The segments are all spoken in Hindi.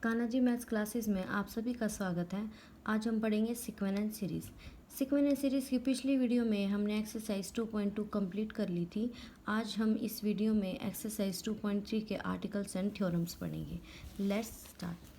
कान्हा जी मैथ्स क्लासेस में आप सभी का स्वागत है। आज हम पढ़ेंगे सीक्वेंस सीरीज़। सीक्वेंस सीरीज़ की पिछली वीडियो में हमने एक्सरसाइज 2.2 कंप्लीट कर ली थी। आज हम इस वीडियो में एक्सरसाइज 2.3 के आर्टिकल्स एंड थ्योरम्स पढ़ेंगे। Let's start.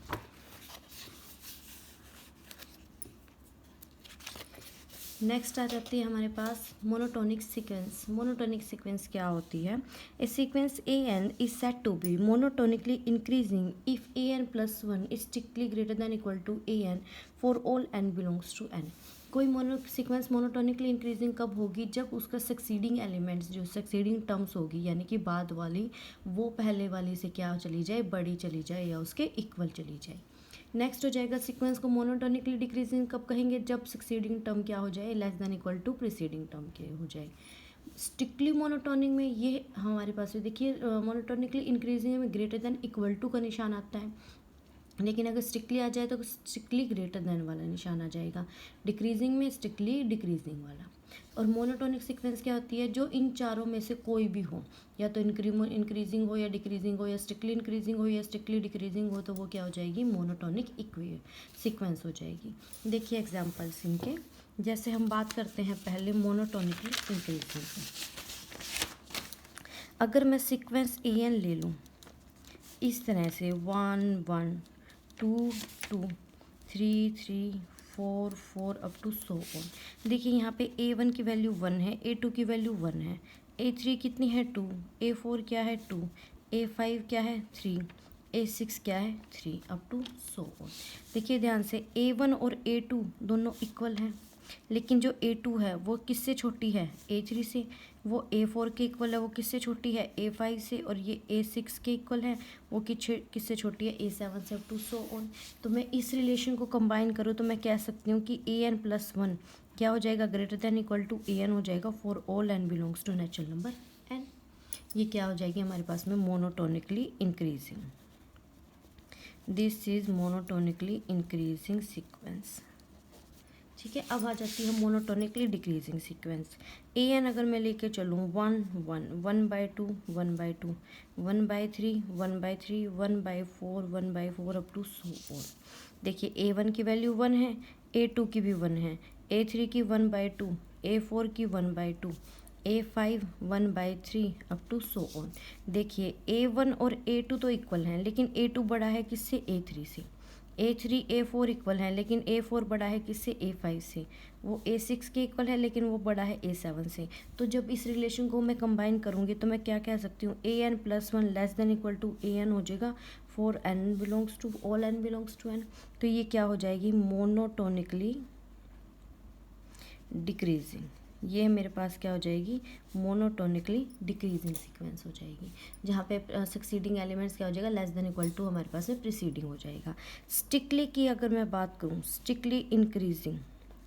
नेक्स्ट आ जाती है हमारे पास मोनोटोनिक सीक्वेंस। मोनोटोनिक सीक्वेंस क्या होती है? A sequence A N is said to be monotonically increasing if A N plus one is strictly greater than equal to A N for all N belongs to N. कोई सीक्वेंस मोनोटोनिकली इंक्रीजिंग कब होगी? जब उसका सक्सीडिंग एलिमेंट्स जो सक्सीडिंग टर्म्स होगी यानी कि बाद वाली वो पहले वाली से क्या चली जाए, बड़ी चली जाए या उसके इक्वल चली जाए। नेक्स्ट हो जाएगा सीक्वेंस को मोनोटोनिकली डिक्रीजिंग कब कहेंगे? जब सक्सीडिंग टर्म क्या हो जाए, less than equal to preceding term के हो जाए। स्ट्रिक्टली मोनोटोनिक में ये हमारे पास देखिए मोनोटोनिकली इंक्रीजिंग में ग्रेटर देन इक्वल टू का निशान आता है, लेकिन अगर स्ट्रिक्टली आ जाए तो स्ट्रिक्टली ग्रेटर देन वाला निशान आ जाएगा। डिक्रीजिंग में स्ट्रिक्टली डिक्रीजिंग वाला। और मोनोटोनिक सीक्वेंस क्या होती है? जो इन चारों में से कोई भी हो, या तो इंक्रीजिंग हो या डिक्रीजिंग हो या स्ट्रिक्टली इंक्रीजिंग हो या स्ट्रिक्टली डिक्रीजिंग हो, तो वो क्या हो जाएगी? मोनोटोनिक सीक्वेंस हो जाएगी। देखिए एग्जांपल्स इनके। जैसे हम बात करते हैं पहले मोनोटोनिकली इंक्रीजिंग की। अगर मैं सीक्वेंस ए एन ले लूँ इस तरह से 1 1 2 2 3 3 4 4 अप टू सो ऑन। देखिए यहाँ पे A1 की वैल्यू 1 है, A2 की वैल्यू 1 है, A3 कितनी है 2, A4 क्या है 2, A5 क्या है 3, A6 क्या है 3 अप टू सो ऑन। देखिए ध्यान से A1 और A2 दोनों इक्वल हैं, लेकिन जो A2 है वो किससे छोटी है? A3 से। वो A4 के इक्वल है, वो किससे छोटी है? A5 से। और ये A6 के इक्वल है, वो किससे छोटी है? A7 से अप टू सो ऑन। तो मैं इस रिलेशन को कंबाइन करूँ तो मैं कह सकती हूँ कि AN प्लस 1 क्या हो जाएगा? Greater than equal to AN हो जाएगा for all n belongs to natural number n। ये क्या हो जाएगी हमारे पास में? Monotonically increasing. This is monotonically increasing sequence. ठीक है, अब आ जाती है मोनोटोनिकली डिक्रीजिंग सीक्वेंस। AN अगर मैं लेके चलूँ 1 1 1/2 1/2 1/3 1/3 1/4 1/4 अप टू सो ऑन। देखिए A1 की वैल्यू 1 है, A2 की भी 1 है, A3 की 1/2, A4 की 1/2, A5 1/3 up to so on. देखिए A1 और A2 तो इक्वल हैं, लेकिन A2 बड़ा है किससे? A3 से। A3 A4 इक्वल है, लेकिन A4 बड़ा है किससे? A5 से। वो A6 के इक्वल है, लेकिन वो बड़ा है A7 से। तो जब इस रिलेशन को मैं कंबाइन करूँगी तो मैं क्या कह सकती हूँ? AN plus 1 less than equal to AN हो जाएगा for n belongs to all n belongs to n। तो ये क्या हो जाएगी? Monotonically decreasing. ये मेरे पास क्या हो जाएगी? मोनोटोनिकली डिक्रीजिंग सीक्वेंस हो जाएगी, जहाँ पे सक्सीडिंग एलिमेंट्स क्या हो जाएगा? लेस देन इक्वल टू हमारे पास में प्रीसीडिंग हो जाएगा। स्ट्रिक्टली की अगर मैं बात करूँ, strictly increasing,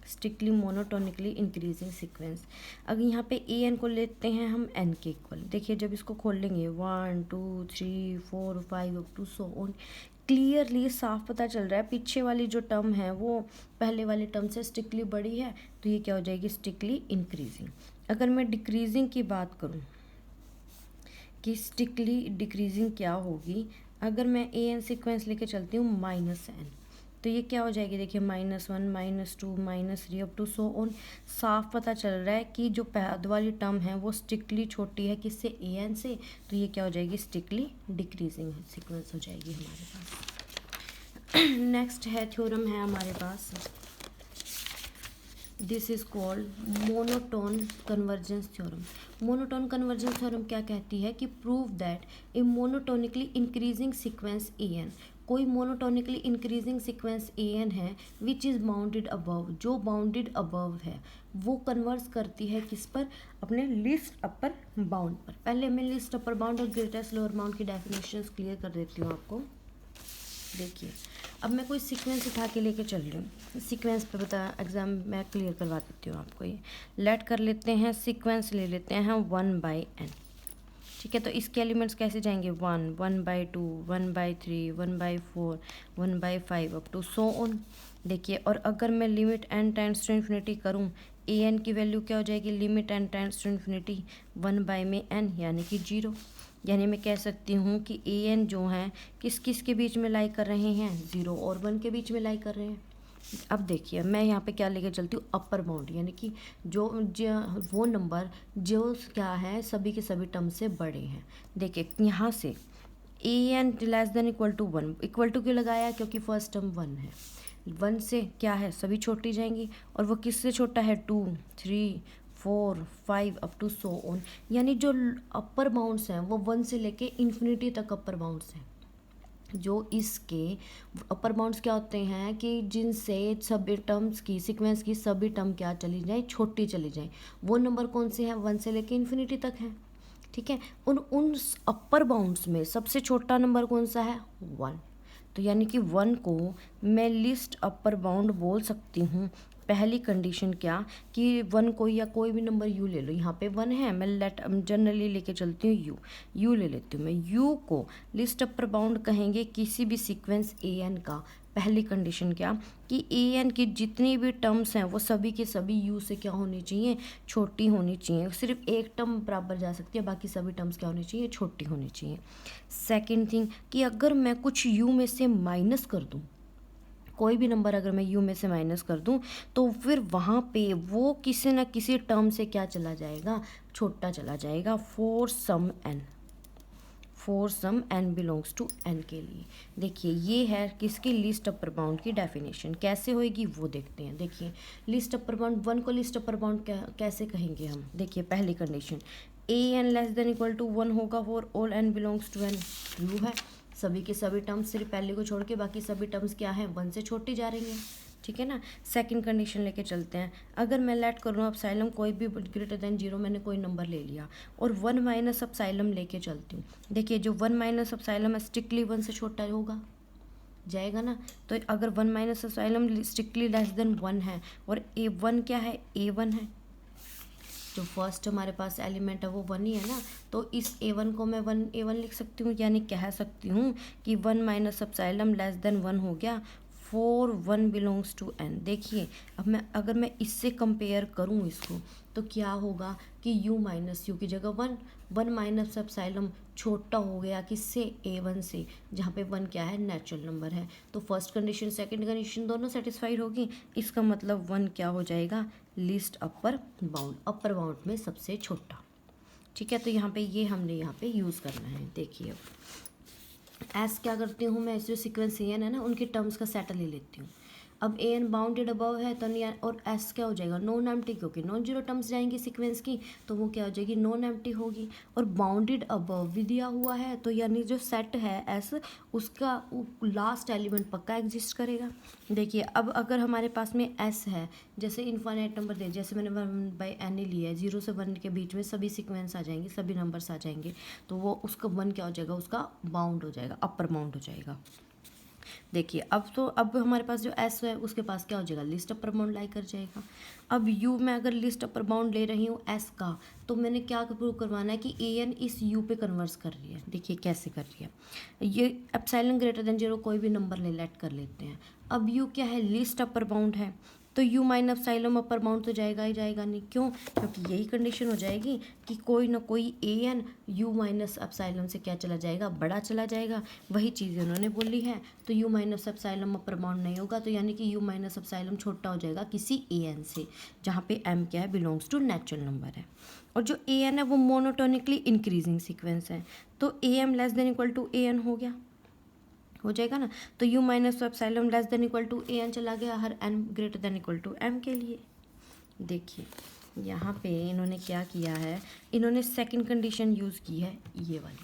strictly monotonically increasing sequence. अगर यहाँ पे AN को लेते हैं हम n के इक्वल। देखिए जब इसको खोल लेंगे 1 2 3 4 5 up to so on, clearly साफ पता चल रहा है पीछे वाली जो टर्म है वो पहले वाले टर्म से स्ट्रिक्टली बड़ी है, तो ये क्या हो जाएगी? Strictly increasing. अगर मैं डिक्रीजिंग की बात करूँ कि स्ट्रिक्टली डिक्रीजिंग क्या होगी, अगर मैं AN सीक्वेंस लेके चलती हूँ -n, तो ये क्या हो जाएगी? देखिए -1 -2 -3 अप टू सो ऑन। साफ पता चल रहा है कि जो बाद वाली टर्म है वो स्ट्रिक्टली छोटी है किससे? AN से। तो ये क्या हो जाएगी? स्ट्रिक्टली डिक्रीजिंग सीक्वेंस हो जाएगी हमारे पास। नेक्स्ट है थ्योरम है हमारे पास, this is called monotone convergence theorem. Monotone convergence theorem क्या कहती है? कि prove that a monotonically increasing sequence AN, कोई मोनोटोनिकली इंक्रीजिंग सीक्वेंस AN है विच इज़ बाउंडेड अबव, जो बाउंडेड अबव है वो कन्वर्स करती है किस पर? अपने लिस्ट अपर बाउंड पर। पहले मैं लिस्ट अपर बाउंड और ग्रेटेस्ट लोअर बाउंड की डेफिनेशंस क्लियर कर देती हूँ आपको। देखिए अब मैं कोई सीक्वेंस उठा के लेके चल रही हूँ, सीक्वेंस पे बता एग्जाम मैं क्लियर करवा देती हूँ आपको। ये लेट कर लेते हैं, सीक्वेंस ले लेते हैं 1/n। ठीक है, तो इसके एलिमेंट्स कैसे जाएंगे? 1 1/2 1/3 1/4 1/5 अप टू सो ऑन। देखिए और अगर मैं limit n tends to infinity करूँ, AN की वैल्यू क्या हो जाएगी? Limit n tends to infinity 1 by में n यानी कि 0। यानी मैं कह सकती हूँ कि ए एन जो हैं किस किस के बीच में लाई कर रहे हैं, 0 और 1 के बीच में लाई कर रहे हैं। अब देखिए मैं यहाँ पे क्या लेके चलती हूँ, अपर बाउंड, यानी कि वो नंबर जो क्या है सभी के सभी टर्म से बड़े हैं। देखिए यहाँ से A N less than equal to 1, equal to क्यों लगाया, क्योंकि फर्स्ट टर्म 1 है, 1 से क्या है सभी छोटी जाएंगी, और वो किससे छोटा है, 2, 3, 4, 5 अप टू सो ऑन, यानी जो अपर बाउंड्स हैं वो 1 से लेके इन्फिनिटी तक अपर बाउंड्स हैं। जो इसके अपर बाउंड्स क्या होते हैं कि जिनसे सभी टर्म्स की सीक्वेंस की सभी टर्म क्या चली जाए, छोटी चली जाए, वो नंबर कौन से हैं, 1 से लेके इन्फिनिटी तक है। ठीक है, उन अपर बाउंड्स में सबसे छोटा नंबर कौन सा है, 1। तो यानी कि 1 को मैं लिस्ट अपर बाउंड बोल सकती हूँ। पहली कंडीशन क्या कि 1 को या कोई भी नंबर u ले लो, यहाँ पे 1 है, मैं जनरली लेके चलती हूँ u ले लेती हूँ मैं, u को लिस्ट अपर बाउंड कहेंगे किसी भी सीक्वेंस an का। पहली कंडीशन क्या कि an की जितनी भी टर्म्स हैं वो सभी के सभी u से क्या होनी चाहिए, छोटी होनी चाहिए। सिर्फ एक टर्म बराबर जा सकती है, बाकी सभी टर्म्स क्या होनी चाहिए, छोटी होनी चाहिए। सेकेंड थिंग कि अगर मैं कुछ u में से माइनस कर दूँ, कोई भी नंबर अगर मैं u में से माइनस कर दूं, तो फिर वहाँ पे वो किसी न किसी टर्म से क्या चला जाएगा, छोटा चला जाएगा। For some n belongs to n के लिए। देखिए ये है किसकी, लिस्ट अपर बाउंड की डेफिनेशन। कैसे होएगी वो देखते हैं। देखिए लिस्ट अपर बाउंड, 1 को लिस्ट अपर बाउंड कैसे कहेंगे हम। देखिए पहली condition A N less than equal to 1 होगा for all n belongs to n, true है। सभी के सभी टर्म्स सिर्फ पहले को छोड़ के बाकी सभी टर्म्स क्या है, 1 से छोटी जा रही हैं। ठीक है ना। सेकंड कंडीशन लेके चलते हैं। अगर मैं लेट करूँ अपसाइलम कोई भी ग्रेटर देन 0, मैंने कोई नंबर ले लिया और 1 माइनस अपसाइलम लेके चलती हूँ। देखिए जो 1 माइनस अपसाइलम है स्ट्रिक्टली 1 से छोटा होगा, जाएगा ना। तो अगर 1 minus epsilon strictly less then 1 है और A1 क्या है, A1 है, जो फर्स्ट हमारे पास एलिमेंट है वो 1 ही है ना। तो इस A1 को मैं 1 A1 लिख सकती हूँ, यानी कह सकती हूँ कि 1 माइनस अपसाइलम लेस देन 1 हो गया फॉर 1 बिलोंग्स टू n। देखिए अब मैं अगर मैं इससे कंपेयर करूँ इसको, तो क्या होगा कि u माइनस यू की जगह 1 माइनस अपसाइलम छोटा हो गया किससे, A1 से, जहाँ पे 1 क्या है, नेचुरल नंबर है। तो फर्स्ट कंडीशन सेकंड कंडीशन दोनों सेटिस्फाइड होगी। इसका मतलब 1 क्या हो जाएगा, लिस्ट अपर बाउंड में सबसे छोटा। ठीक है, तो यहाँ पे ये हमने यहाँ पे यूज़ करना है। देखिए अब एस क्या करती हूँ मैं, जो सीक्वेंस एन है ना उनके टर्म्स का सेट ले लेती हूँ। अब ए एन बाउंडेड अबव है तो और एस क्या हो जाएगा, नॉन एम्प्टी, क्योंकि नॉन जीरो टर्म्स जाएंगी सीक्वेंस की, तो वो क्या हो जाएगी, नॉन एम्प्टी होगी। और बाउंडेड अबव भी दिया हुआ है, तो यानी जो सेट है एस उसका लास्ट एलिमेंट पक्का एग्जिस्ट करेगा। देखिए अब अगर हमारे पास में एस है, जैसे इन्फाइनाइट नंबर दे, जैसे मैंने 1/n ही लिया है, 0 से 1 के बीच में सभी सीक्वेंस आ जाएंगे, सभी नंबर्स आ जाएंगे, तो वो उसका 1 क्या हो जाएगा, उसका बाउंड हो जाएगा, अपर बाउंड हो जाएगा। देखिए अब हमारे पास जो एस है उसके पास क्या हो जाएगा, लिस्ट अपर बाउंड लाई कर जाएगा। अब यू में अगर लिस्ट अपर बाउंड ले रही हूँ एस का, तो मैंने क्या प्रूव करवाना है कि ए एन इस यू पे कन्वर्स कर रही है। देखिए कैसे कर रही है, ये एप्सिलॉन ग्रेटर देन 0 कोई भी नंबर लेट कर लेते हैं। अब यू क्या है, लिस्ट अपर बाउंड है, तो you minus epsilon upper bound तो जाएगा ही जाएगा नहीं। क्यों, क्योंकि यही कंडीशन हो जाएगी कि कोई ना कोई ए एन यू माइनस एप्सिलॉन से क्या चला जाएगा, बड़ा चला जाएगा। वही चीज़ उन्होंने बोली है, तो you minus epsilon upper bound नहीं होगा, तो यानी कि यू माइनस एप्सिलॉन छोटा हो जाएगा किसी ए एन से, जहाँ पे एम क्या है, बिलोंग्स टू नेचुरल नंबर है। और जो ए एन है वो मोनोटोनिकली इंक्रीजिंग सीक्वेंस है, तो A M less than equal to A N हो जाएगा ना। तो u minus epsilon less than equal to A N चला गया हर n greater than equal to m के लिए। देखिए यहाँ पे इन्होंने क्या किया है, इन्होंने सेकंड कंडीशन यूज़ की है ये वाली।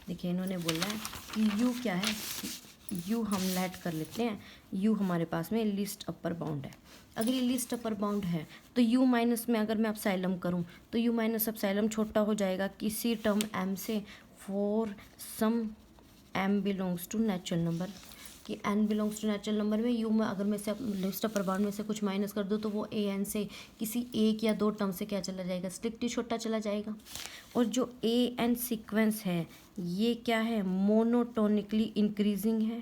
देखिए इन्होंने बोला है कि u क्या है, u हम लेट कर लेते हैं, u हमारे पास में लिस्ट अपर बाउंड है। अगर ये लिस्ट अपर बाउंड है तो u माइनस में अगर मैं एप्सिलॉन करूँ तो u माइनस एप्सिलॉन छोटा हो जाएगा किसी टर्म m से, for some m belongs to natural number, कि n belongs to natural number में u में अगर मैं से लिस्ट अपर बाउंड में से कुछ माइनस कर दूँ तो वो a n से किसी एक या दो टर्म से क्या चला जाएगा, स्ट्रिक्टली छोटा चला जाएगा। और जो a n सीक्वेंस है ये क्या है, मोनोटोनिकली इंक्रीजिंग है।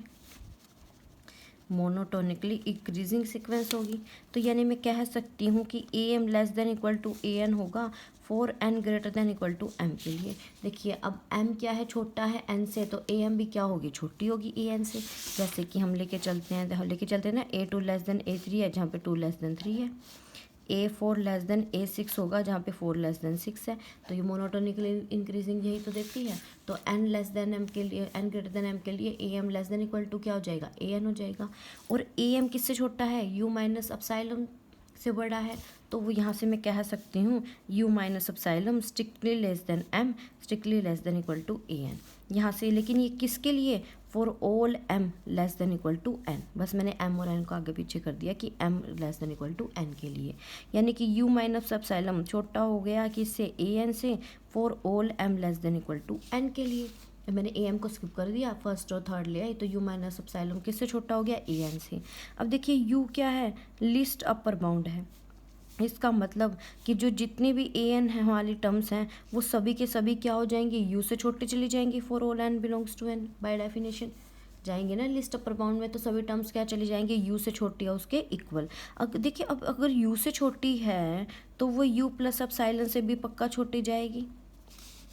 मोनोटोनिकली इंक्रीजिंग सीक्वेंस होगी। तो यानी मैं कह सकती हूँ कि A M less than equal to A N होगा for N greater than equal to M के लिए। देखिए अब एम क्या है, छोटा है एन से, तो ए एम भी क्या होगी, छोटी होगी ए एन से। जैसे कि हम लेके चलते हैं ना, A two less than A three है जहाँ पे टू लेस देन थ्री है। A four less than A six होगा जहाँ पे फोर लेस देन सिक्स है। तो ये मोनोटोनिकली इंक्रीजिंग यही तो देती है। तो एन लेस देन एम के लिए, एन ग्रेटर देन एम के लिए A M less than equal to क्या हो जाएगा, ए एन हो जाएगा। और ए एम किससे छोटा है, यू माइनस अपसाइलम से बड़ा है। तो वो यहाँ से मैं कह सकती हूँ U minus epsilon strictly less than M, strictly less than equal to A N यहाँ से। लेकिन ये किसके लिए, for all M less than equal to N. बस मैंने एम और एन को आगे पीछे कर दिया कि M less than equal to N के लिए। यानी कि यू माइनस अपसाइलम छोटा हो गया किससे, ए एन से, for all M less than equal to N के लिए। मैंने ए एम को स्किप कर दिया, फर्स्ट और थर्ड ले आई, तो यू माइनस अपसाइलम किससे छोटा हो गया, ए एन से। अब देखिए यू क्या है, लिस्ट अपर बाउंड है। इसका मतलब कि जो जितनी भी ए एन है वाली टर्म्स हैं वो सभी के सभी क्या हो जाएंगी, यू से छोटी चली जाएंगी for all N belongs to N. By definition जाएंगे ना लिस्ट अपर बाउंड में, तो सभी टर्म्स क्या चली जाएंगी, यू से छोटी है उसके इक्वल। देखिए अब अगर यू से छोटी है तो वो यू प्लस अपसाइलन से भी पक्का छोटी जाएगी,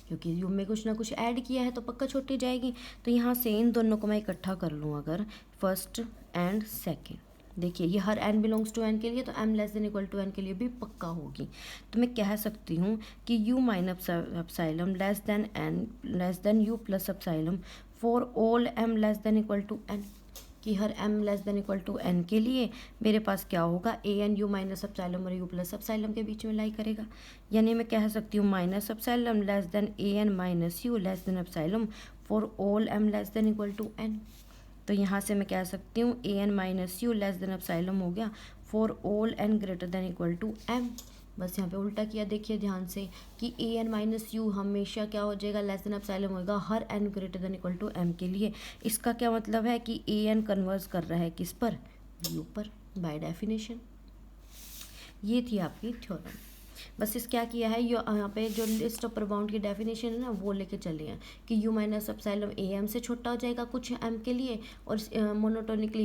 क्योंकि यू में कुछ ना कुछ ऐड किया है तो पक्का छोटी जाएगी। तो यहाँ से इन दोनों को मैं इकट्ठा कर लूँ अगर, फर्स्ट एंड सेकेंड, देखिए ये हर n बिलोंग्स टू n के लिए, तो m less than equal to n के लिए भी पक्का होगी। तो मैं कह सकती हूँ कि u minus epsilon less than n less than u plus epsilon for all m less than equal to n, कि हर m less than equal to n के लिए मेरे पास क्या होगा, A N U minus epsilon और u प्लस अपसाइलम के बीच में लाई करेगा। यानी मैं कह सकती हूँ minus epsilon less than A N minus U less than epsilon for all m less than equal to n। तो यहाँ से मैं कह सकती हूँ A N minus U less than epsilon हो गया for all N greater than equal to M. बस यहाँ पे उल्टा किया, देखिए ध्यान से कि ए एन माइनस यू हमेशा क्या हो जाएगा, लेस देन अपसाइलम होगा हर N greater than equal to M के लिए। इसका क्या मतलब है कि ए एन कन्वर्स कर रहा है किस पर, यू पर, बाय डेफिनेशन। ये थी आपकी थ्योरम। बस इस क्या किया है, यहाँ पे जो लिस्ट अपर बाउंड की डेफिनेशन है ना वो लेके चले हैं कि U minus epsilon A M से छोटा हो जाएगा कुछ एम के लिए, और मोनोटोनिकली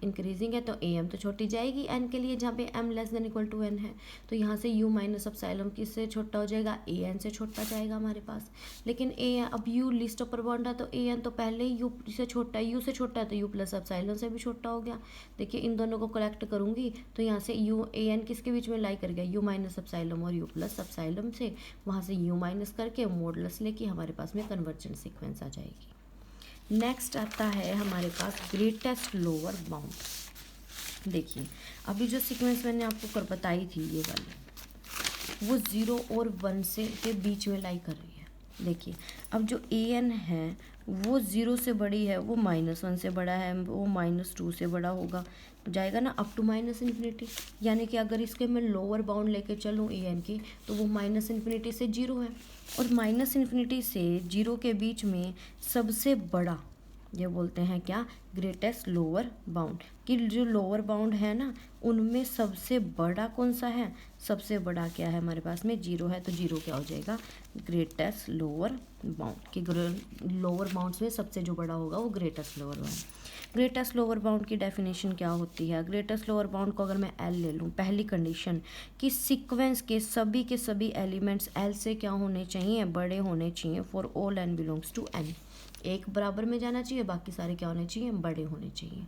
इंक्रीजिंग है तो ए एम तो छोटी जाएगी एन के लिए जहाँ पे M less than equal to N है। तो यहाँ से यू माइनस अपसाइलम किससे छोटा हो जाएगा, ए एन से छोटा जाएगा हमारे पास। लेकिन अब यू लिस्ट अपर बाउंड है तो ए एन तो पहले ही यू से छोटा है, यू से छोटा है तो यू प्लस अपसाइलम से भी छोटा हो गया। देखिए इन दोनों को कलेक्ट करूँगी तो यहाँ से यू ए एन किसके बीच में लाई कर गया, यू माइनस अपसाइलम और यू प्लस अपसाइलम से, वहाँ से यू माइनस करके मॉडुलस लेके हमारे पास में कन्वर्जेंट सीक्वेंस आ जाएगी। नेक्स्ट आता है हमारे पास ग्रेटेस्ट लोअर बाउंड। देखिए अभी जो सीक्वेंस मैंने आपको कर बताई थी ये वाली, वो 0 और 1 से के बीच में लाई कर रही है। देखिए अब जो ए एन है वो 0 से बड़ी है, वो -1 से बड़ा है, वो -2 से बड़ा होगा, जाएगा ना अप टू -इन्फिनिटी। यानी कि अगर इसके मैं लोअर बाउंड लेके चलूँ ए एन की तो वो -इन्फिनिटी से 0 है, और -इन्फिनिटी से 0 के बीच में सबसे बड़ा ये बोलते हैं क्या, ग्रेटेस्ट लोअर बाउंड। कि जो लोअर बाउंड है ना उनमें सबसे बड़ा कौन सा है, सबसे बड़ा क्या है हमारे पास में 0 है, तो 0 क्या हो जाएगा, ग्रेटेस्ट लोअर बाउंड। कि लोअर बाउंड्स में सबसे जो बड़ा होगा वो greatest lower bound. Greatest lower bound की डेफिनेशन क्या होती है, ग्रेटेस्ट लोअर बाउंड को अगर मैं एल ले लूँ, पहली कंडीशन कि सीक्वेंस के सभी एलिमेंट्स एल से क्या होने चाहिए, बड़े होने चाहिए for all N belongs to N. एक बराबर में जाना चाहिए, बाकी सारे क्या होने चाहिए, बड़े होने चाहिए।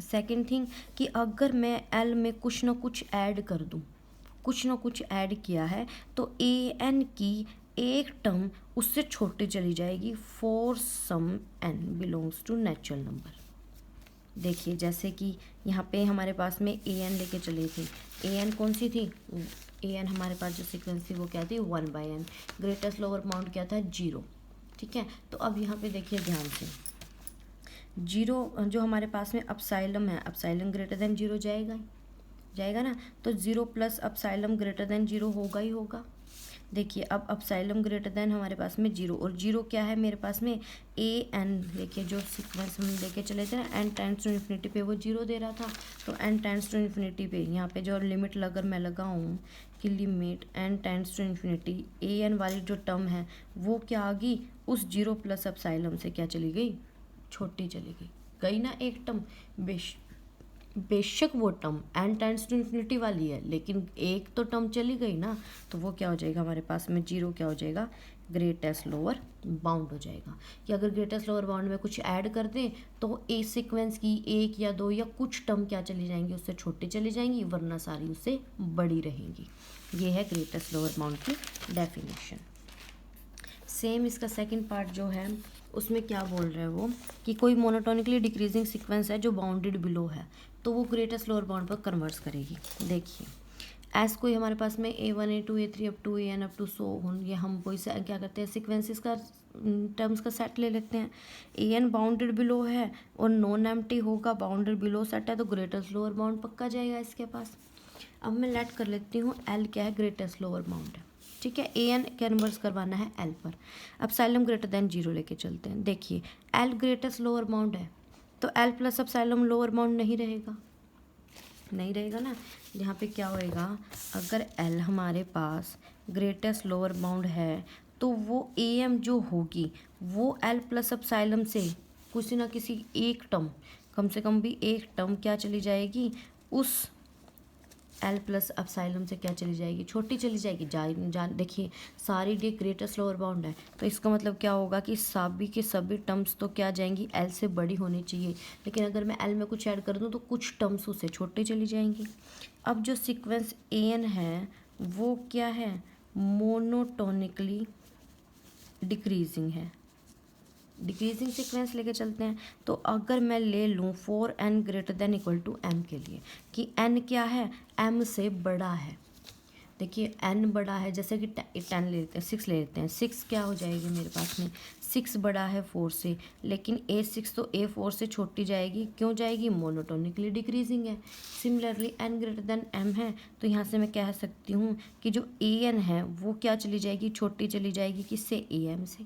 सेकेंड थिंग कि अगर मैं एल में कुछ ना कुछ ऐड कर दूँ, कुछ ना कुछ ऐड किया है तो ए एन की एक टर्म उससे छोटी चली जाएगी for some N belongs to natural number. देखिए जैसे कि यहाँ पे हमारे पास में ए एन लेके चले थे, ए एन कौन सी थी, ए एन हमारे पास जो सीक्वेंस थी वो क्या थी, 1/n। ग्रेटेस्ट लोअर बाउंड क्या था, 0। ठीक है, तो अब यहाँ पे देखिए ध्यान से, 0 जो हमारे पास में अपसाइलम है, अपसाइलम ग्रेटर देन 0 जाएगा ना, तो 0 प्लस अपसाइलम ग्रेटर देन 0 होगा ही होगा। देखिए अब अपसाइलम ग्रेटर देन हमारे पास में 0, और 0 क्या है मेरे पास में, ए एन। देखिए जो सीक्वेंस हम लेके चले थे ना, एन टेंड्स टू इन्फिनिटी पे वो 0 दे रहा था, तो एन टेंड्स टू इन्फिनिटी पे यहाँ पे जो लिमिट अगर मैं लगाऊँ कि limit N tends to infinity, A N वाली जो टर्म है वो क्या आ गई, उस 0 प्लस अपसाइलम से क्या चली गई, छोटी चली गई। गई ना एक टर्म, बेशक वो term n tends to infinity वाली है, लेकिन एक तो टर्म चली गई ना, तो वो क्या हो जाएगा हमारे पास में, जीरो क्या हो जाएगा, ग्रेटेस्ट लोअर बाउंड हो जाएगा। कि अगर ग्रेटेस्ट लोअर बाउंड में कुछ ऐड कर दें तो ए सीक्वेंस की एक या दो या कुछ टर्म क्या चली जाएंगी, उससे छोटी चली जाएंगी, वरना सारी उससे बड़ी रहेंगी। ये है ग्रेटेस्ट लोअर बाउंड की डेफिनेशन। सेम इसका सेकंड पार्ट जो है उसमें क्या बोल रहा है वो, कि कोई मोनोटोनिकली डिक्रीजिंग सीक्वेंस है जो बाउंडेड बिलो है, तो वो ग्रेटेस्ट लोअर बाउंड पर कन्वर्ट्स करेगी। देखिए एस कोई हमारे पास में A1 A2 A3 up to AN up to so on, ये हम कोई से क्या करते हैं, सीक्वेंसेस का टर्म्स का सेट ले लेते हैं। AN बाउंडेड बिलो है और नॉन एम्प्टी होगा, बाउंडेड बिलो सेट है, तो ग्रेटेस्ट लोअर बाउंड पक्का जाएगा इसके पास। अब मैं लेट कर लेती हूँ L क्या है, ग्रेटेस्ट लोअर बाउंड है, ठीक है। AN कन्वर्स करवाना है L पर। अब साइलम ग्रेटर देन जीरो लेके चलते हैं। देखिए L ग्रेटेस्ट लोअर बाउंड है, तो L प्लस अब साइलम लोअर बाउंड नहीं रहेगा, नहीं रहेगा ना। यहाँ पे क्या होएगा, अगर L हमारे पास ग्रेटेस्ट लोअर बाउंड है तो वो AM जो होगी वो L प्लस अपसाइलम से किसी ना किसी एक टर्म, कम से कम भी एक टर्म क्या चली जाएगी, उस L प्लस अपसाइलम से क्या चली जाएगी, छोटी चली जाएगी। देखिए सारी डी ग्रेटेस्ट लोअर बाउंड है, तो इसका मतलब क्या होगा कि सभी के सभी टर्म्स तो क्या जाएंगी, L से बड़ी होनी चाहिए, लेकिन अगर मैं L में कुछ ऐड कर दूँ तो कुछ टर्म्स उससे छोटी चली जाएंगी। अब जो सीक्वेंस AN है वो क्या है, मोनोटोनिकली डिक्रीजिंग है, डिक्रीजिंग सीक्वेंस लेके चलते हैं। तो अगर मैं ले लूँ for n greater than equal to m के लिए, कि n क्या है, m से बड़ा है। देखिए n बड़ा है, जैसे कि 10 ले लेते हैं, 6 ले लेते हैं, 6 क्या हो जाएगी मेरे पास में, 6 बड़ा है 4 से, लेकिन A6 तो A4 से छोटी जाएगी, क्यों जाएगी, मोनोटोनिकली डिक्रीजिंग है। Similarly n greater then m है, तो यहाँ से मैं कह सकती हूँ कि जो AN है वो क्या चली जाएगी, छोटी चली जाएगी, किससे, AM से,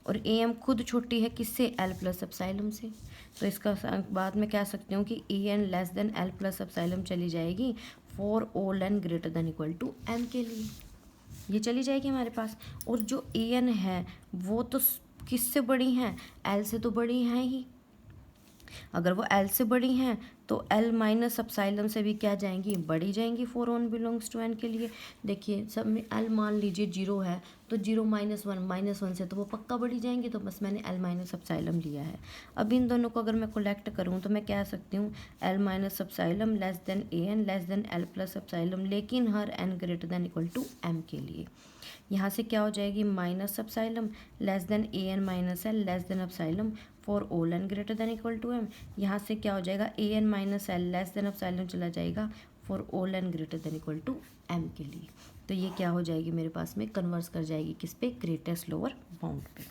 और AM खुद छोटी है किससे, L प्लस अपसाइलम से। तो इसका बाद में कह सकती हूँ कि AN less than L plus epsilon चली जाएगी for all n greater than equal to m के लिए, ये चली जाएगी हमारे पास। और जो AN है वो तो किससे बड़ी हैं, L से तो बड़ी हैं ही, अगर वो L से बड़ी हैं तो L माइनस अपसाइलम से भी क्या जाएंगी, बड़ी जाएंगी for all belongs to n के लिए। देखिए सब में L मान लीजिए 0 है, तो 0 -1 से तो वो पक्का बढ़ी जाएंगी, तो बस मैंने L माइनस अपसाइलम लिया है। अब इन दोनों को अगर मैं कलेक्ट करूँ तो मैं कह सकती हूँ L minus epsilon less than AN less than L plus epsilon, लेकिन हर n greater than equal to m के लिए। यहाँ से क्या हो जाएगी, minus epsilon less than AN minus L less than epsilon for all n greater than equal to m। यहाँ से क्या हो जाएगा, AN minus L less than epsilon चला जाएगा for all n greater than equal to m के लिए। तो ये क्या हो जाएगी मेरे पास में, कन्वर्स कर जाएगी किस पे, ग्रेटेस्ट लोअर बाउंड पे।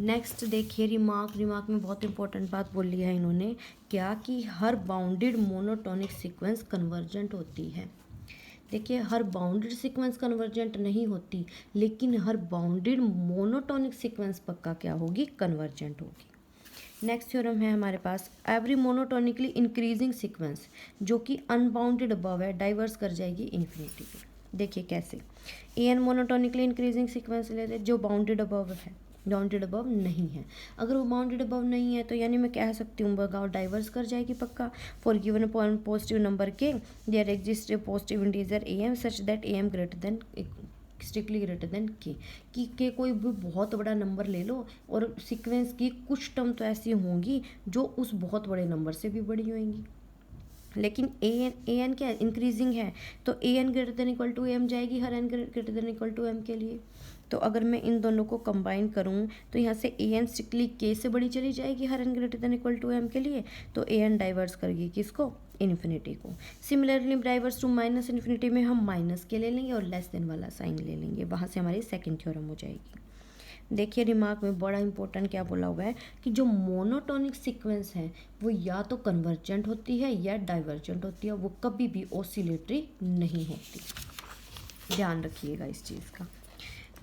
नेक्स्ट देखिए रिमार्क में बहुत इंपॉर्टेंट बात बोल लिया है इन्होंने, क्या कि हर बाउंडेड मोनोटोनिक सीक्वेंस कन्वर्जेंट होती है। देखिए हर बाउंडेड सीक्वेंस कन्वर्जेंट नहीं होती, लेकिन हर बाउंडेड मोनोटोनिक सीक्वेंस पक्का क्या होगी, कन्वर्जेंट होगी। नेक्स्ट थ्योरम है हमारे पास, एवरी मोनोटोनिकली इंक्रीजिंग सीक्वेंस जो कि अनबाउंडेड अबव है डाइवर्स कर जाएगी इन्फिनिटी पे। देखिए कैसे, AN मोनोटोनिकली इंक्रीजिंग सीक्वेंस ले रहे जो बाउंडेड अबव है, बाउंडेड अबव नहीं है। अगर वो बाउंडेड अबव नहीं है तो यानी मैं कह सकती हूँ बगाओ डाइवर्स कर जाएगी पक्का। For given positive number K there exist a positive integer AM such that AM greater than strictly greater than K कोई भी बहुत बड़ा नंबर ले लो और सीक्वेंस की कुछ टर्म तो ऐसी होंगी जो उस बहुत बड़े नंबर से भी बड़ी होंगी, लेकिन AN क्या है, इंक्रीजिंग है, तो AN greater than equal to AM जाएगी हर n greater than equal to M के लिए। तो अगर मैं इन दोनों को कंबाइन करूं तो यहाँ से AN स्ट्रिक्टली K से बड़ी चली जाएगी हर n greater than equal to M के लिए, तो AN डाइवर्स करेगी किसको, इन्फिनिटी को। Similarly diverge to minus infinity में हम माइनस के ले लेंगे और लेस देन वाला साइन ले लेंगे, वहाँ से हमारी सेकेंड थ्योरम हो जाएगी। देखिए रिमार्क में बड़ा इंपॉर्टेंट क्या बोला हुआ है कि जो मोनोटोनिक सीक्वेंस है वो या तो कन्वर्जेंट होती है या डाइवर्जेंट होती है, वो कभी भी ऑसिलेटरी नहीं होती, ध्यान रखिएगा इस चीज़ का।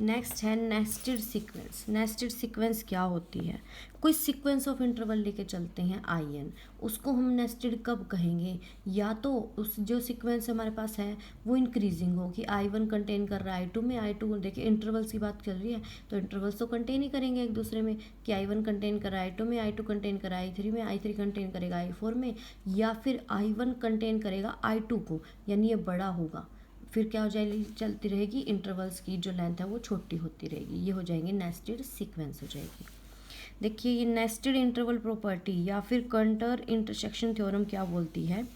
नेक्स्ट है नेस्टेड सीक्वेंस। नेस्टेड सीक्वेंस क्या होती है? कोई सीक्वेंस ऑफ इंटरवल लेके चलते हैं आई एन, उसको हम नेस्टेड कब कहेंगे? या तो उस जो सीक्वेंस हमारे पास है वो इंक्रीजिंग हो कि आई वन कंटेन कर रहा है आई टू में, आई टू देखिए इंटरवल्स की बात चल रही है तो इंटरवल्स तो कंटेन ही करेंगे एक दूसरे में कि आई वन कंटेन कर रहा है आई टू में, आई टू कंटेन कर रहा है आई थ्री में, आई थ्री कंटेन करेगा आई फोर में, या फिर आई वन कंटेन करेगा आई टू को, यानी ये बड़ा होगा, फिर क्या हो जाएगी, चलती रहेगी, इंटरवल्स की जो लेंथ है वो छोटी होती रहेगी, ये हो जाएंगे नेस्टेड सीक्वेंस हो जाएगी। देखिए ये नेस्टेड इंटरवल प्रॉपर्टी या फिर कंटर इंटरसेक्शन थ्योरम क्या बोलती है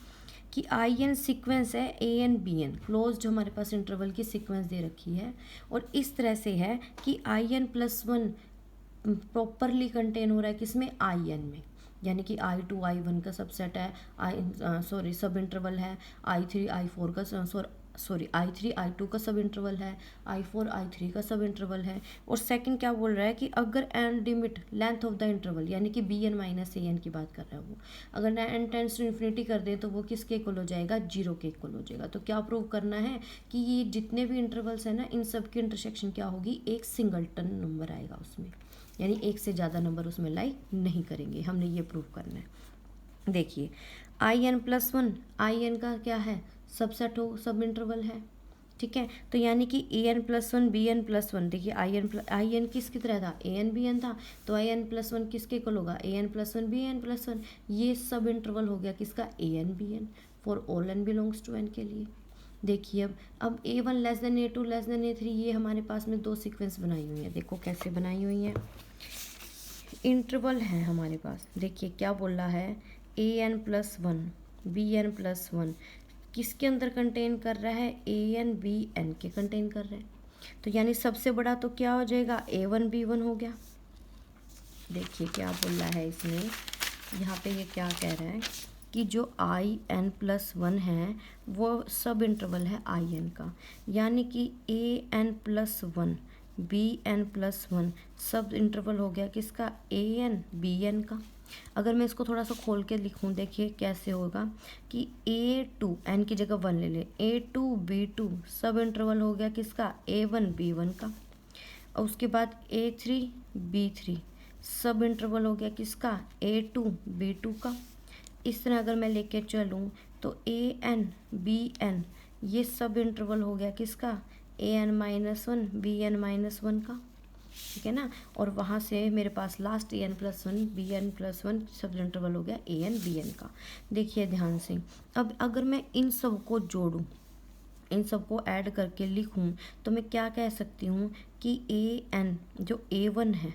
कि आई एन सीक्वेंस है A N B N, close जो हमारे पास इंटरवल की सीक्वेंस दे रखी है और इस तरह से है कि I N plus one properly contain हो रहा है किसमें, आई एन में, यानी कि आई टू आई वन का सबसेट है, सब इंटरवल है, आई थ्री आई फोर का आई थ्री आई टू का सब इंटरवल है, आई फोर आई थ्री का सब इंटरवल है। और सेकंड क्या बोल रहा है कि अगर N limit length of the interval यानी कि B N minus A N की बात कर रहा है वो, अगर एन टेंड्स टू इन्फिनिटी कर दे तो वो किसके इक्वल हो जाएगा, जीरो के इक्वल हो जाएगा। तो क्या प्रूव करना है कि ये जितने भी इंटरवल्स हैं ना इन सब की इंटरसेक्शन क्या होगी, एक सिंगलटन नंबर आएगा उसमें, यानी एक से ज़्यादा नंबर उसमें लाई नहीं करेंगे, हमने ये प्रूव करना है। देखिए I N plus one, I N का क्या है, सबसेट हो, सब इंटरवल है, ठीक है। तो यानी कि A N plus one B N plus one, देखिए आई एन किसकी तरह था, ए एन बी एन था, तो आई एन प्लस वन किसके इक्वल होगा, A N plus one B N plus one, ये सब इंटरवल हो गया किसका, A N B N, for all N belongs to N के लिए। देखिए अब A one less than A two less than A three, ये हमारे पास में दो सीक्वेंस बनाई हुई है, देखो कैसे बनाई हुई है। इंटरवल है हमारे पास, देखिए क्या बोल रहा है, A N plus one B N plus one किसके अंदर कंटेन कर रहा है, ए एन बी एन के कंटेन कर रहा है, तो यानी सबसे बड़ा तो क्या हो जाएगा, ए वन बी वन हो गया। देखिए क्या बोल रहा है इसमें, यहाँ पे ये क्या कह रहा है कि जो आई एन प्लस वन है वो सब इंटरवल है आई एन का, यानी कि A N plus one B N plus one subinterval हो गया किसका, ए एन बी एन का। अगर मैं इसको थोड़ा सा खोल के लिखूं, देखिए कैसे होगा कि ए टू एन की जगह वन ले ले, A two B two subinterval हो गया किसका, ए वन बी वन का। और उसके बाद A three B three subinterval हो गया किसका, ए टू बी टू का। इस तरह अगर मैं लेके चलूँ तो ए एन बी एन ये सब इंटरवल हो गया किसका, A N minus one B N minus one का, ठीक है ना। और वहाँ से मेरे पास last A N plus one B N plus one subinterval हो गया ए एन बी एन का। देखिए ध्यान से, अब अगर मैं इन सब को जोड़ूँ, इन सबको ऐड करके लिखूँ तो मैं क्या कह सकती हूँ कि ए एन जो ए वन है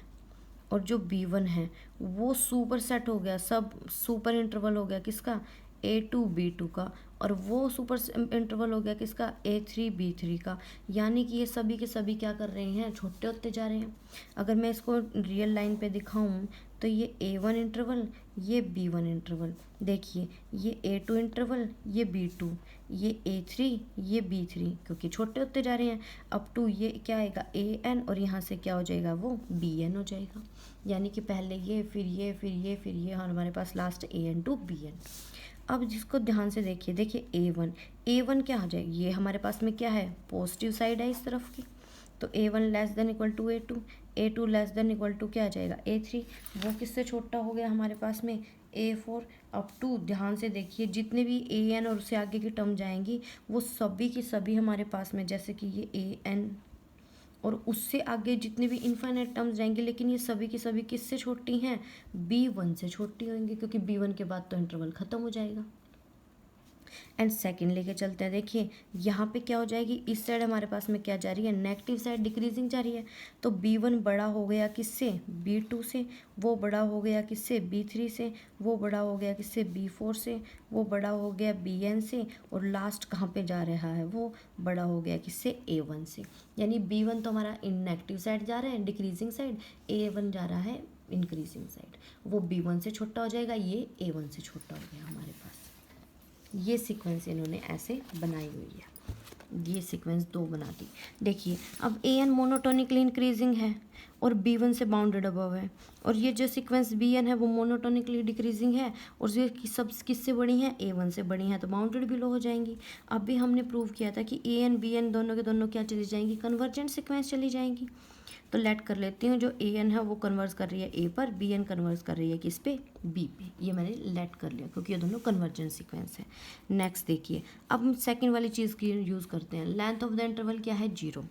और जो बी वन है वो सुपर सेट हो गया, सब सुपर इंटरवल हो गया किसका, ए टू बी टू का, और वो सुपर इंटरवल हो गया किसका, ए थ्री बी थ्री का। यानी कि ये सभी के सभी क्या कर रहे हैं, छोटे होते जा रहे हैं। अगर मैं इसको रियल लाइन पे दिखाऊं तो ये ए वन इंटरवल, ये बी वन इंटरवल, देखिए ये ए टू इंटरवल, ये बी टू, ये ए थ्री, ये बी थ्री, क्योंकि छोटे होते जा रहे हैं। अप टू ये क्या आएगा, ए एन, और यहाँ से क्या हो जाएगा, वो बी एन हो जाएगा। यानी कि पहले ये फिर ये फिर ये फिर ये, हमारे पास last A N to B N. अब जिसको ध्यान से देखिए, देखिए ए वन क्या हो जाएगी, ये हमारे पास में क्या है, पॉजिटिव साइड है इस तरफ की, तो A one less than equal to A two less than equal to क्या आ जाएगा, ए थ्री, वो किससे छोटा हो गया हमारे पास में, ए फोर। अप टू ध्यान से देखिए जितने भी ए एन और उससे आगे की टर्म जाएंगी वो सभी की सभी हमारे पास में, जैसे कि ये ए एन और उससे आगे जितनी भी इनफाइनाइट टर्म्स जाएंगे, लेकिन ये सभी की सभी किससे छोटी हैं, बी वन से छोटी होंगी, क्योंकि बी वन के बाद तो इंटरवल ख़त्म हो जाएगा। एंड सेकंड लेके चलते हैं, देखिए यहाँ पे क्या हो जाएगी, इस साइड हमारे पास में क्या जा रही है, नेगेटिव साइड डिक्रीजिंग जा रही है, तो बी वन बड़ा हो गया किससे, बी टू से, वो बड़ा हो गया किससे, बी थ्री से, वो बड़ा हो गया किससे, बी फोर से, वो बड़ा हो गया बी एन से, और लास्ट कहाँ पे जा रहा है, वो बड़ा हो गया किससे, ए वन से। यानी बी वन तो हमारा इन नेगेटिव साइड जा रहा है, डिक्रीजिंग साइड, ए वन जा रहा है इंक्रीजिंग साइड, वो बी वन से छोटा हो जाएगा, ये ए वन से छोटा हो गया हमारे पास। ये सीक्वेंस इन्होंने ऐसे बनाई हुई है। ये सीक्वेंस 2 बना दी। देखिए अब ए एन मोनोटोनिकली इंक्रीजिंग है और B1 से बाउंडेड अबव है, और ये जो सीक्वेंस BN है वो मोनोटोनिकली डिक्रीजिंग है और ये सब किससे बड़ी हैं, A1 से बड़ी हैं, तो बाउंडेड भी लो हो जाएंगी। अब भी हमने प्रूव किया था कि AN BN दोनों के दोनों क्या चली जाएंगी, कन्वर्जेंट सीक्वेंस चली जाएंगी। तो लेट कर लेती हूँ, जो AN है वो कन्वर्स कर रही है A पर, BN कन्वर्स कर रही है किस पे, B पे। ये मैंने लेट कर लिया क्योंकि ये दोनों कन्वर्जेंट सीक्वेंस है। नेक्स्ट देखिए, अब हम सेकेंड वाली चीज़ की यूज़ करते हैं। लेंथ ऑफ द इंटरवल क्या है, 0।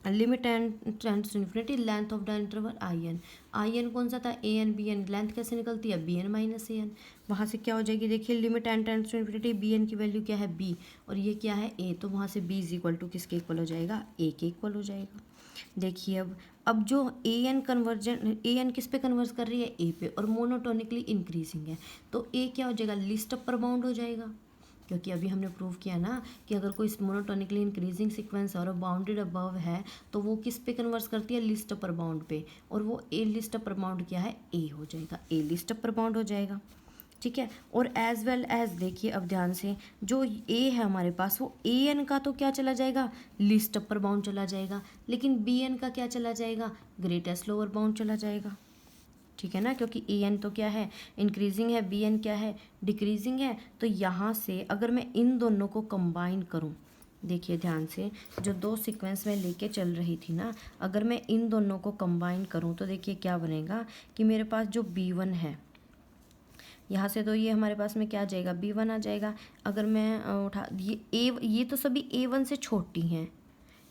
Limit N tends to infinity, length of the interval I N कौन सा था, AN BN, लेंथ कैसे निकलती है, BN माइनस AN। वहाँ से क्या हो जाएगी, देखिए limit N tends to infinity, BN की वैल्यू क्या है, B, और ये क्या है, A, तो वहाँ से B इज इक्वल टू किसके इक्वल हो जाएगा, A के इक्वल हो जाएगा। देखिए अब जो AN किस पे कन्वर्स कर रही है, A पे, और मोनोटोनिकली इंक्रीजिंग है, तो A क्या हो जाएगा, लिस्ट अपर बाउंड हो जाएगा, क्योंकि अभी हमने प्रूव किया ना कि अगर कोई मोनोटोनिकली इंक्रीजिंग सीक्वेंस और बाउंडेड अबव है तो वो किस पे कन्वर्स करती है, लिस्ट अपर बाउंड पे, और वो ए लिस्ट अपर बाउंड क्या है, ए हो जाएगा, ए लिस्ट अपर बाउंड हो जाएगा। ठीक है, और एज वेल एज देखिए अब ध्यान से, जो ए है हमारे पास वो AN का तो क्या चला जाएगा, लिस्ट अपर बाउंड चला जाएगा, लेकिन BN का क्या चला जाएगा, ग्रेटेस्ट लोअर बाउंड चला जाएगा। ठीक है ना, क्योंकि AN तो क्या है, इंक्रीजिंग है, BN क्या है, डिक्रीजिंग है। तो यहाँ से अगर मैं इन दोनों को कंबाइन करूँ, देखिए ध्यान से, जो दो सीक्वेंस में लेके चल रही थी ना, अगर मैं इन दोनों को कंबाइन करूँ तो देखिए क्या बनेगा कि मेरे पास जो B1 है, यहाँ से तो ये हमारे पास में क्या आ जाएगा, B1 आ जाएगा। अगर मैं उठा ये तो सभी A1 से छोटी हैं,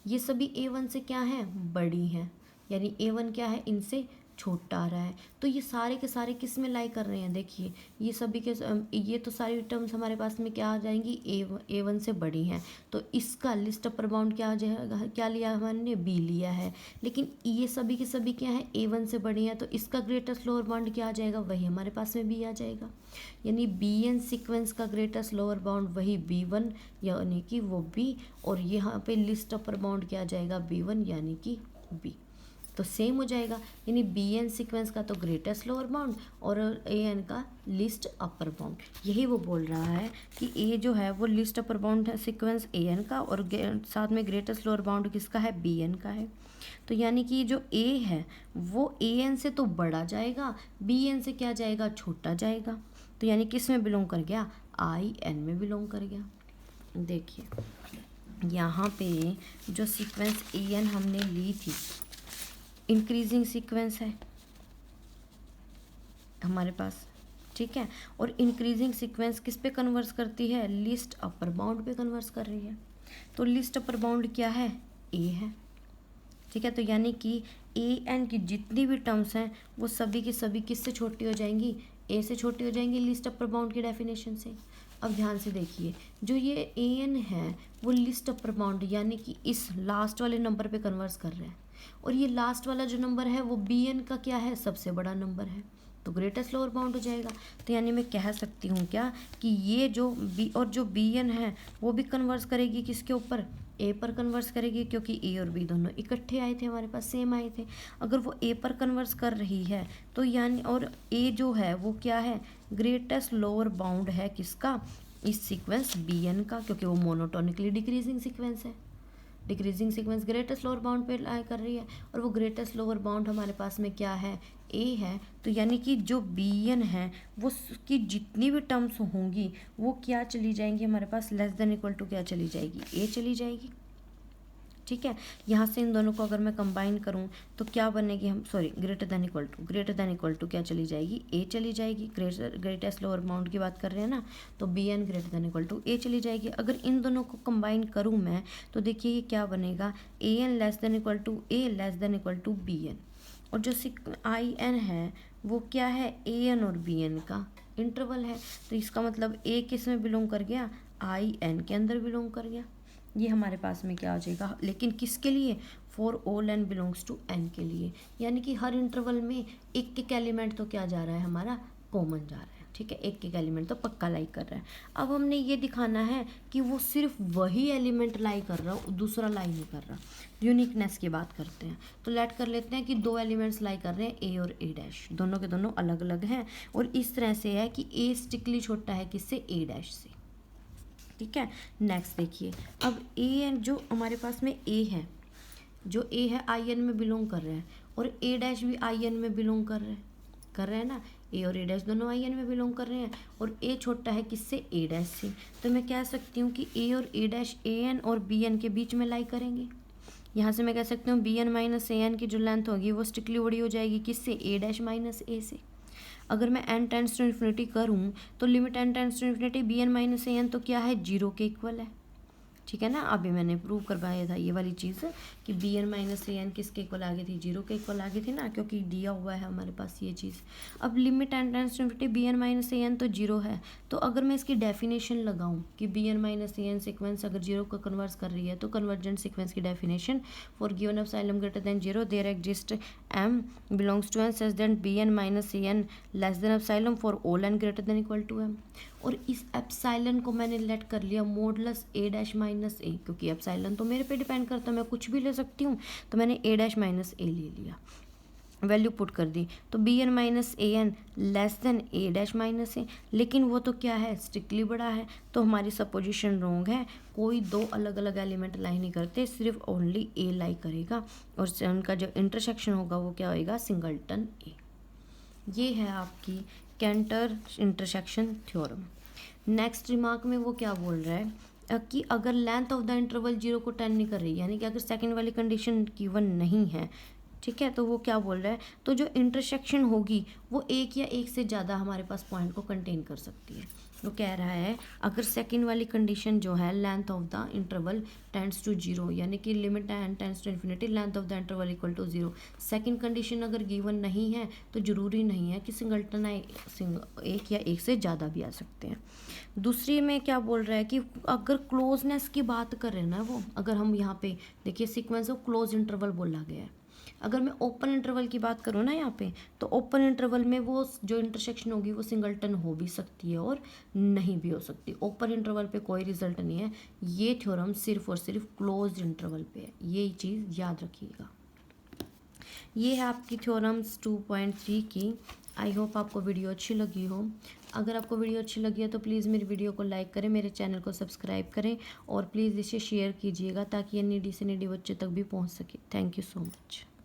ये सभी A1 से क्या है, बड़ी हैं, यानी A1 क्या है, इनसे छोटा आ रहा है। तो ये सारे के सारे किस में लाई कर रहे हैं, देखिए ये सभी के ये तो सारी टर्म्स हमारे पास में क्या आ जाएंगी, A1 से बड़ी हैं, तो इसका लिस्ट अपर बाउंड क्या आ जाएगा, क्या लिया हमने, B लिया है। लेकिन ये सभी के सभी क्या है, A1 से बड़ी हैं, तो इसका ग्रेटेस्ट लोअर बाउंड क्या आ जाएगा, वही हमारे पास में B आ जाएगा। यानी BN सीक्वेंस का ग्रेटेस्ट लोअर बाउंड वही B1 यानी कि वो B, और यहाँ पे लिस्ट अपर बाउंड क्या आ जाएगा, B1 यानी कि B। तो सेम हो जाएगा, यानी BN सीक्वेंस का तो ग्रेटेस्ट लोअर बाउंड और AN का लिस्ट अपर बाउंड। यही वो बोल रहा है कि A जो है वो लिस्ट अपर बाउंड है सीक्वेंस AN का, और साथ में ग्रेटेस्ट लोअर बाउंड किसका है, BN का है। तो यानी कि जो A है वो AN से तो बड़ा जाएगा, BN से क्या जाएगा, छोटा जाएगा। तो यानी किस में बिलोंग कर गया, IN में बिलोंग कर गया। देखिए यहाँ पे जो सीक्वेंस AN हमने ली थी, इंक्रीजिंग सीक्वेंस है हमारे पास, ठीक है, और इंक्रीजिंग सीक्वेंस किस पे कन्वर्स करती है, लिस्ट अपर बाउंड पे कन्वर्स कर रही है। तो लिस्ट अपर बाउंड क्या है, A है। ठीक है, तो यानी कि AN की जितनी भी टर्म्स हैं वो सभी की सभी किससे छोटी हो जाएंगी, A से छोटी हो जाएंगी लिस्ट अपर बाउंड की डेफिनेशन से। अब ध्यान से देखिए, जो ये AN है वो लिस्ट अपर बाउंड यानी कि इस लास्ट वाले नंबर पे कन्वर्स कर रहे हैं, और ये लास्ट वाला जो नंबर है वो BN का क्या है, सबसे बड़ा नंबर है, तो ग्रेटेस्ट लोअर बाउंड हो जाएगा। तो यानी मैं कह सकती हूँ क्या कि ये जो B और जो BN है वो भी कन्वर्स करेगी किसके ऊपर, A पर कन्वर्स करेगी, क्योंकि A और B दोनों इकट्ठे आए थे हमारे पास, सेम आए थे। अगर वो A पर कन्वर्स कर रही है तो यानी, और A जो है वो क्या है, ग्रेटेस्ट लोअर बाउंड है किसका, इस सीक्वेंस BN का, क्योंकि वो मोनोटोनिकली डिक्रीजिंग सीक्वेंस है। Decreasing sequence greatest lower bound पे लाई कर रही है, और वो ग्रेटेस्ट लोअर बाउंड हमारे पास में क्या है, A है। तो यानी कि जो BN है वो की जितनी भी टर्म्स होंगी वो क्या चली जाएंगी हमारे पास, लेस देन इक्वल टू क्या चली जाएगी, A चली जाएगी। ठीक है, यहाँ से इन दोनों को अगर मैं कंबाइन करूँ तो क्या बनेगी, हम sorry greater than equal to क्या चली जाएगी, A चली जाएगी। ग्रेटेस्ट लोअर बाउंड की बात कर रहे हैं ना, तो BN greater than equal to A चली जाएगी। अगर इन दोनों को कंबाइन करूँ मैं तो देखिए ये क्या बनेगा, AN less than equal to A less than equal to BN, और जो IN है वो क्या है, AN और BN का इंटरवल है। तो इसका मतलब A किस में बिलोंग कर गया, IN के अंदर बिलोंग कर गया। ये हमारे पास में क्या आ जाएगा, लेकिन किसके लिए, for all n belongs to n के लिए, यानी कि हर इंटरवल में एक एक एलिमेंट तो क्या जा रहा है हमारा, कॉमन जा रहा है। ठीक है, एक एक एलिमेंट तो पक्का लाई कर रहा है। अब हमने ये दिखाना है कि वो सिर्फ वही एलिमेंट लाई कर रहा है, दूसरा लाई नहीं कर रहा। यूनिकनेस की बात करते हैं तो लेट कर लेते हैं कि दो एलिमेंट्स लाई कर रहे हैं, A और A', दोनों के दोनों अलग अलग हैं, और इस तरह से है कि A स्टिकली छोटा है किससे, A' से। ठीक है। नेक्स्ट देखिए, अब ए एन जो हमारे पास में ए है, जो ए है आई एन में बिलोंग कर रहा है, और ए डैश भी आई एन में बिलोंग कर रहे हैं ना, ए और ए डैश दोनों आई एन में बिलोंग कर रहे हैं, और ए छोटा है किससे, ए डैश से। तो मैं कह सकती हूँ कि ए और ए डैश ए एन और बी एन के बीच में लाई करेंगे। यहाँ से मैं कह सकती हूँ B N minus A N की जो लेंथ होगी वो स्ट्रिक्टली बड़ी हो जाएगी किससे, ए डैश माइनस ए से। अगर मैं एन टेंस टू इन्फिनिटी करूँ तो limit N tends to infinity B N minus A N तो क्या है, जीरो के इक्वल है। ठीक है ना, अभी मैंने प्रूव करवाया था ये वाली चीज़ कि B N minus A N किसके इक्वल आ गई थी, जीरो के इक्वल आ गई थी ना, क्योंकि दिया हुआ है हमारे पास ये चीज़। अब limit N tends to infinity B N minus A N तो जीरो है, तो अगर मैं इसकी डेफिनेशन लगाऊं कि B N minus A N sequence अगर जीरो को कन्वर्स कर रही है तो कन्वर्जेंट सिक्वेंस की definition for given epsilon greater than zero there exist M belongs to N such that B N minus A N less than epsilon for all N greater than equal to M. और इस एप्सिलॉन को मैंने लेट कर लिया modulus A dash minus A, क्योंकि एप्सिलॉन तो मेरे पे डिपेंड करता है, मैं कुछ भी ले सकती हूँ, तो मैंने ए डैश माइनस ए ले लिया, वैल्यू पुट कर दी, तो B N minus A N less than A dash minus ए। लेकिन वो तो क्या है, स्ट्रिक्टली बड़ा है, तो हमारी सपोजिशन रॉन्ग है, कोई दो अलग अलग एलिमेंट लाई नहीं करते, सिर्फ ओनली ए लाई करेगा, और उनका जो इंटरसेक्शन होगा वो क्या होएगा, सिंगलटन ए। ये है आपकी Cantor intersection theorem. Next remark में वो क्या बोल रहा है कि अगर length of the interval zero को टेंड नहीं कर रही, यानी कि अगर सेकंड वाली कंडीशन गिवन नहीं है, ठीक है, तो वो क्या बोल रहा है, तो जो इंटरसेक्शन होगी वो एक या एक से ज़्यादा हमारे पास पॉइंट को कंटेन कर सकती है। वो कह रहा है अगर सेकंड वाली कंडीशन जो है length of the interval tends to zero, यानी कि limit N tends to infinity length of the interval equal to zero, second condition अगर गिवन नहीं है तो ज़रूरी नहीं है कि सिंगलटन एक या एक से ज़्यादा भी आ सकते हैं। दूसरी में क्या बोल रहा है कि अगर क्लोजनेस की बात कर रहे हैं ना, वो अगर हम यहाँ पे देखिए सीक्वेंस ऑफ क्लोज इंटरवल बोला गया है, अगर मैं ओपन इंटरवल की बात करूँ ना यहाँ पे, तो ओपन इंटरवल में वो जो इंटरसेक्शन होगी वो सिंगलटन हो भी सकती है और नहीं भी हो सकती। ओपन इंटरवल पे कोई रिजल्ट नहीं है, ये थ्योरम सिर्फ और सिर्फ क्लोज इंटरवल पे है, ये चीज़ याद रखिएगा। ये है आपकी थ्योरम्स 2.3 की। आई होप आपको वीडियो अच्छी लगी हो। अगर आपको वीडियो अच्छी लगी है तो प्लीज़ मेरी वीडियो को लाइक करें, मेरे चैनल को सब्सक्राइब करें, और प्लीज़ इसे शेयर कीजिएगा ताकि ये नीडी से नीडी बच्चे तक भी पहुंच सके। Thank you so much.